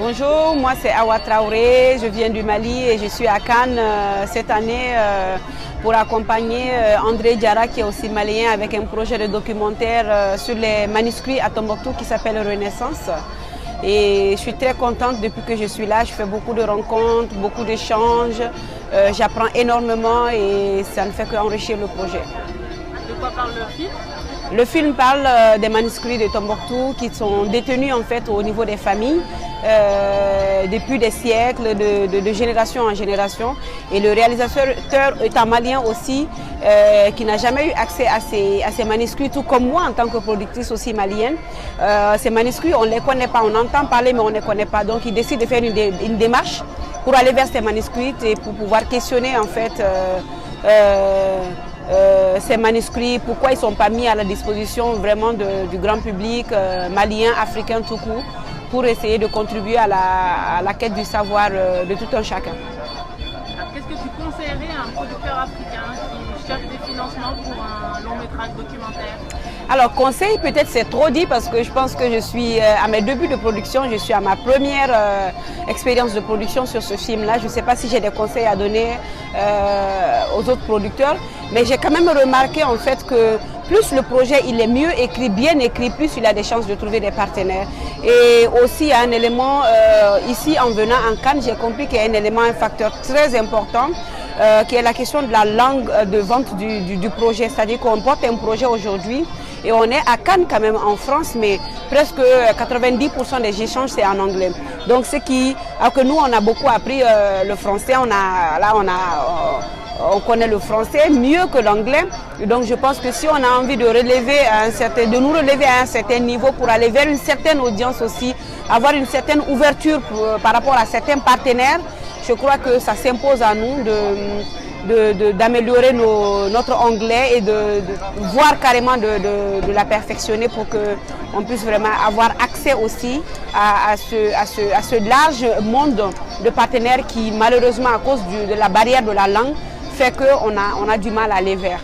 Bonjour, moi c'est Awa Traoré, je viens du Mali et je suis à Cannes cette année pour accompagner André Diarra qui est aussi malien avec un projet de documentaire sur les manuscrits à Tombouctou qui s'appelle Renaissance. Et je suis très contente depuis que je suis là, je fais beaucoup de rencontres, beaucoup d'échanges, j'apprends énormément et ça ne fait qu'enrichir le projet. De quoi parle le film ? Le film parle des manuscrits de Tombouctou qui sont détenus en fait au niveau des familles depuis des siècles, de génération en génération. Et le réalisateur est un malien aussi qui n'a jamais eu accès à ces manuscrits, tout comme moi en tant que productrice aussi malienne. Ces manuscrits, on ne les connaît pas, on entend parler mais on ne les connaît pas. Donc il décide de faire une démarche pour aller vers ces manuscrits et pour pouvoir questionner en fait ces manuscrits, pourquoi ils ne sont pas mis à la disposition vraiment du grand public malien, africain tout court, pour essayer de contribuer à la quête du savoir de tout un chacun. Qu'est-ce que tu conseillerais à un producteur africain qui cherche des financements pour un long métrage documentaire? Alors conseil, peut-être c'est trop dit parce que je pense que je suis à mes débuts de production, je suis à ma première expérience de production sur ce film-là. Je ne sais pas si j'ai des conseils à donner aux autres producteurs, mais j'ai quand même remarqué en fait que plus le projet il est mieux écrit, bien écrit, plus il a des chances de trouver des partenaires. Et aussi il y a un élément, ici en venant en Cannes, j'ai compris qu'il y a un élément, un facteur très important, qui est la question de la langue de vente du projet. C'est-à-dire qu'on porte un projet aujourd'hui et on est à Cannes quand même en France, mais presque 90% des échanges c'est en anglais. Donc ce qui, alors que nous on a beaucoup appris le français, on connaît le français mieux que l'anglais. Donc je pense que si on a envie de nous relever à un certain niveau pour aller vers une certaine audience aussi, avoir une certaine ouverture par rapport à certains partenaires, je crois que ça s'impose à nous d'améliorer notre anglais et de voir carrément de la perfectionner pour qu'on puisse vraiment avoir accès aussi à ce large monde de partenaires qui malheureusement à cause de la barrière de la langue fait qu'on a du mal à aller vers.